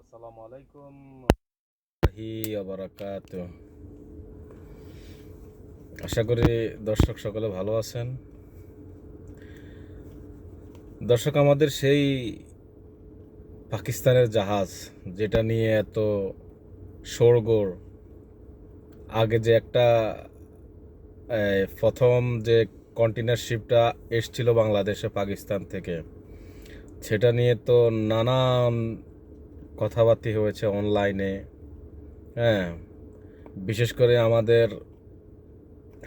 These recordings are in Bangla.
আসসালামু আলাইকুম বারাকাত। আশা করি দর্শক সকলে ভালো আছেন। দর্শক, আমাদের সেই পাকিস্তানের জাহাজ যেটা নিয়ে এত শোরগোল, আগে যে একটা প্রথম যে কন্টেনার শিপটা এসছিল বাংলাদেশে পাকিস্তান থেকে, সেটা নিয়ে তো নানান কথাবার্তা হয়েছে অনলাইনে। হ্যাঁ, বিশেষ করে আমাদের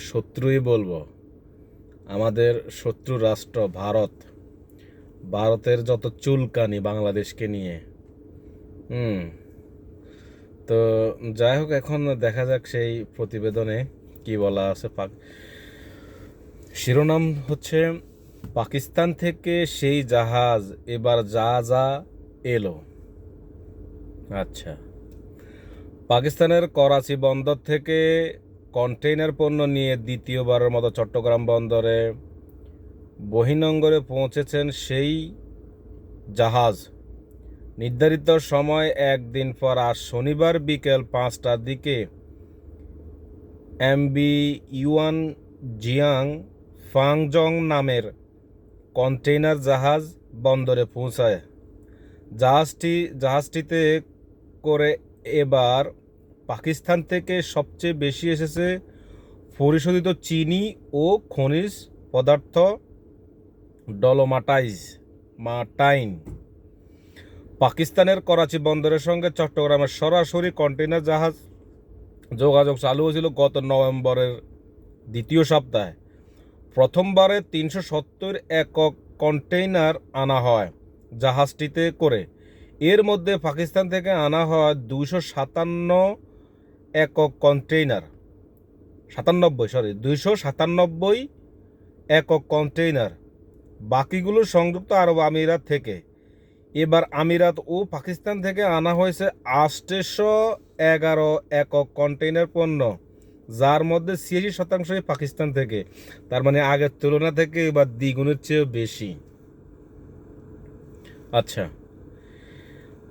শত্রুই বলবো, আমাদের শত্রু রাষ্ট্র ভারতের যত চুলকানি বাংলাদেশকে নিয়ে। হুম তো যাই হোক, এখন দেখা যাক সেই প্রতিবেদনে কি বলা আছে। শিরোনাম হচ্ছে, পাকিস্তান থেকে সেই জাহাজ এবার যা যা এলো। আচ্ছা, পাকিস্তানের করাচি বন্দর থেকে কন্টেইনার পণ্য নিয়ে দ্বিতীয়বারের মতো চট্টগ্রাম বন্দরে বহির্নোঙরে পৌঁছেছেন সেই জাহাজ। নির্ধারিত সময় একদিন পর আজ শনিবার বিকেল 5টার দিকে এমবি ইউয়ান জিয়াং ফাংজং নামের কন্টেইনার জাহাজ বন্দরে পৌঁছায়। জাহাজটিতে করে এবার পাকিস্তান থেকে সবচেয়ে বেশি এসেছে পরিশোধিত চিনি ও খনিজ পদার্থ মাটাইন। পাকিস্তানের করাচি বন্দরের সঙ্গে চট্টগ্রামের সরাসরি কন্টেইনার জাহাজ যোগাযোগ চালু হয়েছিল গত নভেম্বরের দ্বিতীয় সপ্তাহে। প্রথমবারে 370 একক কন্টেইনার আনা হয় জাহাজটিতে করে। এর মধ্যে পাকিস্তান থেকে আনা হয় 297 একক কন্টেইনার 297 একক কন্টেইনার। বাকিগুলো সংযুক্ত আরব আমিরাত থেকে। এবার আমিরাত ও পাকিস্তান থেকে আনা হয়েছে 811 একক কন্টেইনার পণ্য, যার মধ্যে 86% পাকিস্তান থেকে। তার মানে আগের তুলনা থেকে এবার দ্বিগুণের চেয়েও বেশি। আচ্ছা,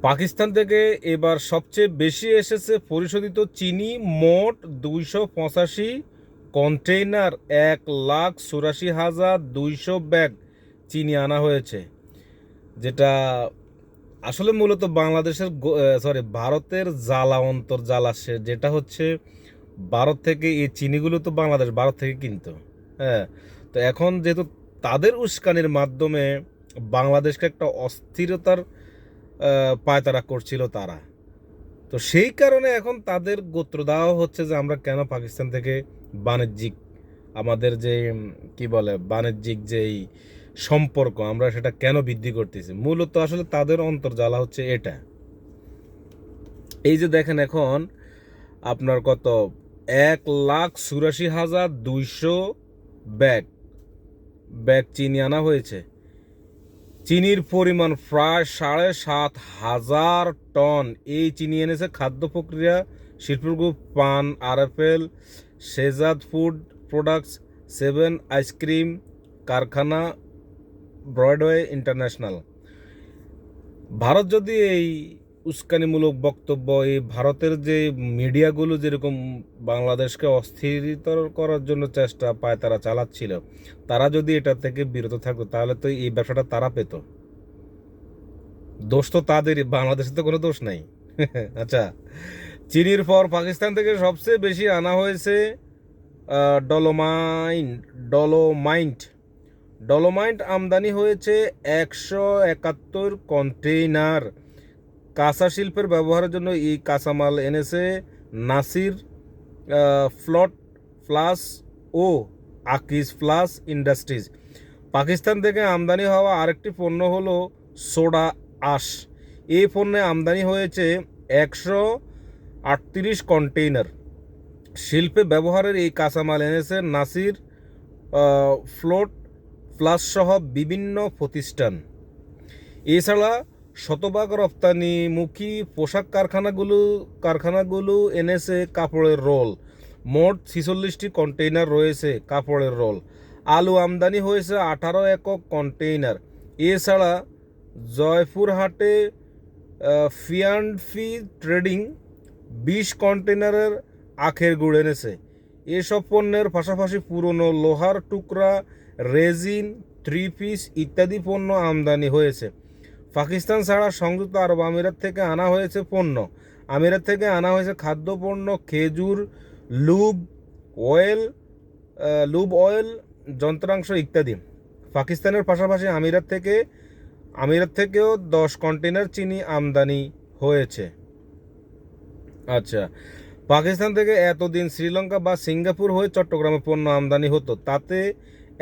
পাকিস্তান থেকে এবার সবচেয়ে বেশি এসেছে পরিশোধিত চিনি, মোট 285 কন্টেইনার 1,84,200 ব্যাগ চিনি আনা হয়েছে, যেটা আসলে মূলত বাংলাদেশের ভারতের জ্বালা অন্তর জ্বালাচ্ছে। যেটা হচ্ছে, ভারত থেকে এই চিনিগুলো তো ভারত থেকে কিনতো। হ্যাঁ, তো এখন যেহেতু তাদের উস্কানির মাধ্যমে বাংলাদেশকে একটা অস্থিরতার পায়তারা করছিল তারা, তো সেই কারণে এখন তাদের গোত্র দেওয়া হচ্ছে যে আমরা কেন পাকিস্তান থেকে বাণিজ্যিক, আমাদের যে কি বলে বাণিজ্যিক যেই সম্পর্ক, আমরা সেটা কেন বৃদ্ধি করতেছি। মূলত আসলে তাদের অন্তর্জালা হচ্ছে এটা। এই যে দেখেন, এখন আপনার কত 1,84,200 ব্যাগ চিনি আনা হয়েছে। চিনির পরিমাণ প্রায় 7,500 টন। এই চিনি এনেছে খাদ্য প্রক্রিয়া শিল্প গ্রুপ, পান, RFL, Shehzad food products, 7 ice cream কারখানা, ব্রডওয়ে ইন্টারন্যাশনাল। ভারত যদি এই উস্কানিমূলক বক্তব্য, এই ভারতের যে মিডিয়াগুলো যেরকম বাংলাদেশকে অস্থিরতর করার জন্য চেষ্টা পায় তারা চালাচ্ছিল, তারা যদি এটা থেকে বিরত থাকতো তাহলে তো এই ব্যবসাটা তারা পেত। দোষ তো তাদেরই, বাংলাদেশে তো কোনো দোষ নাই। আচ্ছা, চিনির পর পাকিস্তান থেকে সবচেয়ে বেশি আনা হয়েছে ডলোমাইন্ট। আমদানি হয়েছে 171 কন্টেইনার। কাঁচা শিল্পের ব্যবহারের জন্য এই কাঁচামাল এনেছে নাসির ফ্লাস ও আকিজ ফ্লাস ইন্ডাস্ট্রিজ। পাকিস্তান থেকে আমদানি হওয়া আরেকটি পণ্য হলো সোডা আঁশ। এই পণ্যে আমদানি হয়েছে 138 কন্টেইনার। শিল্পে ব্যবহারের এই কাঁচামাল এনেছে নাসির ফ্লাস সহ বিভিন্ন প্রতিষ্ঠান। এছাড়া শতভাগ রপ্তানিমুখী পোশাক কারখানাগুলো এনেছে কাপড়ের রোল। মোট 46টি কন্টেইনার রয়েছে কাপড়ের রোল। আলু আমদানি হয়েছে 18 একক কন্টেইনার। এছাড়া জয়পুরহাটে ফিয়ান্ডফি ট্রেডিং 20 কন্টেনারের আখের গুড় এনেছে। এসব পণ্যের পাশাপাশি পুরনো লোহার টুকরা, রেজিন, 3 পিস ইত্যাদি পণ্য আমদানি হয়েছে। পাকিস্তান ছাড়া সংযুক্ত আরব আমিরাত থেকে আনা হয়েছে পণ্য। আমিরাত থেকে আনা হয়েছে খাদ্যপণ্য, খেজুর, লুব অয়েল অয়েল, যন্ত্রাংশ ইত্যাদি। পাকিস্তানের পাশাপাশি আমিরাত থেকেও 10 কন্টেনার চিনি আমদানি হয়েছে। আচ্ছা, পাকিস্তান থেকে এতদিন শ্রীলঙ্কা বা সিঙ্গাপুর হয়ে চট্টগ্রামে পণ্য আমদানি হতো। তাতে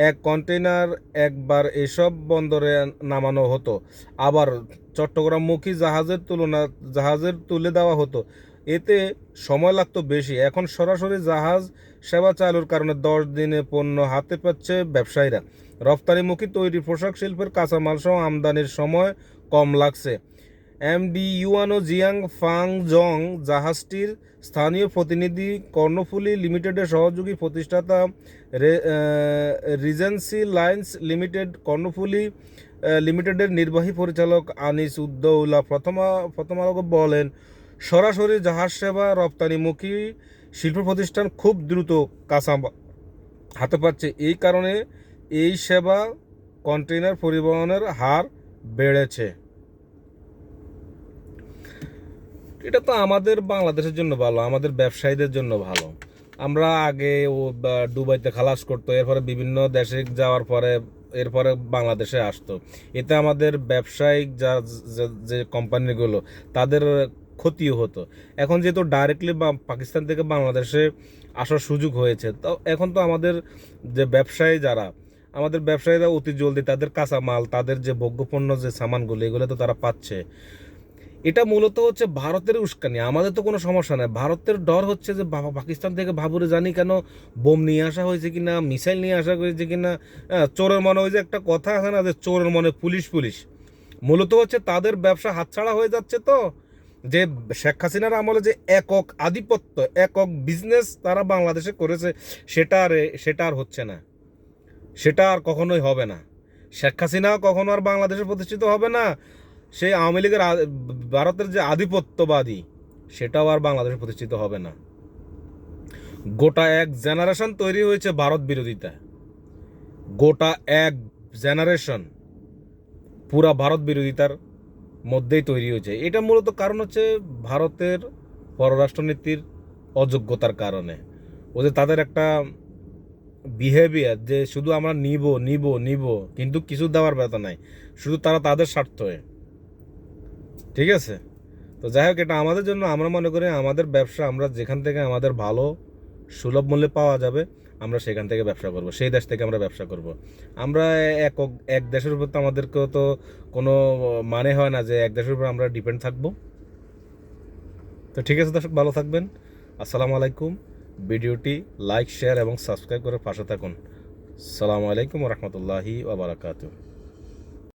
এক কন্টেনার একবার এসব বন্দরে নামানো হতো, আবার চট্টগ্রামমুখী জাহাজের তুলে দেওয়া হতো। এতে সময় লাগতো বেশি। এখন সরাসরি জাহাজ সেবা চালুর কারণে 10 দিনে পণ্য হাতে পাচ্ছে ব্যবসায়ীরা। রপ্তানিমুখী তৈরি পোশাক শিল্পের কাঁচামাল সহ আমদানির সময় কম লাগছে। এমডি ইউয়ানো জিয়াং ফাং জং জাহাজটির স্থানীয় প্রতিনিধি, কর্ণফুলী লিমিটেডের সহযোগী প্রতিষ্ঠাতা রিজেন্সি লাইন্স লিমিটেড কর্ণফুলী লিমিটেডের নির্বাহী পরিচালক আনিস উদ্দৌলা প্রথম আলোকে বলেন, সরাসরি জাহাজ সেবা রপ্তানিমুখী শিল্প প্রতিষ্ঠান খুব দ্রুত কাঁচা হাতে পাচ্ছে। এই কারণে এই সেবা কন্টেইনার পরিবহনের হার বেড়েছে। এটা তো আমাদের বাংলাদেশের জন্য ভালো, আমাদের ব্যবসায়ীদের জন্য ভালো। আমরা আগে দুবাইতে খালাস করতো, এরপরে বিভিন্ন দেশে যাওয়ার পরে এরপরে বাংলাদেশে আসতো। এতে আমাদের ব্যবসায়িক যে কোম্পানিগুলো তাদের ক্ষতিও হতো। এখন যেহেতু ডাইরেক্টলি পাকিস্তান থেকে বাংলাদেশে আসার সুযোগ হয়েছে, তো এখন তো আমাদের যে আমাদের ব্যবসায়ীরা অতি জলদি তাদের কাঁচামাল, তাদের যে ভোগ্যপণ্য যে সামানগুলো, এগুলো তো তারা পাচ্ছে। এটা মূলত হচ্ছে ভারতের উস্কানি। আমাদের তো কোনো সমস্যা নাই। ভারতের ডর হচ্ছে যে পাকিস্তান থেকে ভাবুরে জানি কেন বোম নিয়ে আসা হয়েছে কিনা, মিসাইল নিয়ে আসা হয়েছে কিনা। চোরের মনে, ওই যে একটা কথা আছে না যে চোরের মনে পুলিশ। মূলত হচ্ছে তাদের ব্যবসা হাতছাড়া হয়ে যাচ্ছে। তো যে শেখ হাসিনার আমলে যে একক আধিপত্য, একক বিজনেস তারা বাংলাদেশে করেছে, সেটা আর হচ্ছে না, সেটা আর কখনোই হবে না। শেখ হাসিনা কখনো আর বাংলাদেশে প্রতিষ্ঠিত হবে না। সেই আওয়ামী লীগের ভারতের যে আধিপত্যবাদী, সেটাও আর বাংলাদেশে প্রতিষ্ঠিত হবে না। গোটা এক জেনারেশন তৈরি হয়েছে ভারত বিরোধিতা। গোটা এক জেনারেশন পুরা ভারত বিরোধিতার মধ্যেই তৈরি হয়েছে। এটা মূলত কারণ হচ্ছে ভারতের পররাষ্ট্রনীতির অযোগ্যতার কারণে। ওদের তাদের একটা বিহেভিয়ার যে শুধু আমরা নিব কিন্তু কিছু দেওয়ার ব্যথা নাই, শুধু তারা তাদের স্বার্থে। ঠিক আছে, তো যাই হোক, এটা আমাদের জন্য, আমরা মনে করি আমাদের ব্যবসা, আমরা যেখান থেকে আমাদের ভালো সুলভ মূল্যে পাওয়া যাবে আমরা সেখান থেকে ব্যবসা করব, সেই দেশ থেকে আমরা ব্যবসা করব। আমরা এক দেশের উপর তো আমাদেরকেও তো কোনো মানে হয় না যে এক দেশের উপর আমরা ডিপেন্ড থাকবো। তো ঠিক আছে দর্শক, ভালো থাকবেন। আসসালামু আলাইকুম। ভিডিওটি লাইক, শেয়ার এবং সাবস্ক্রাইব করে পাশে থাকুন। আসসালামু আলাইকুম ওয়া রাহমাতুল্লাহি ওয়া বারাকাতুহু।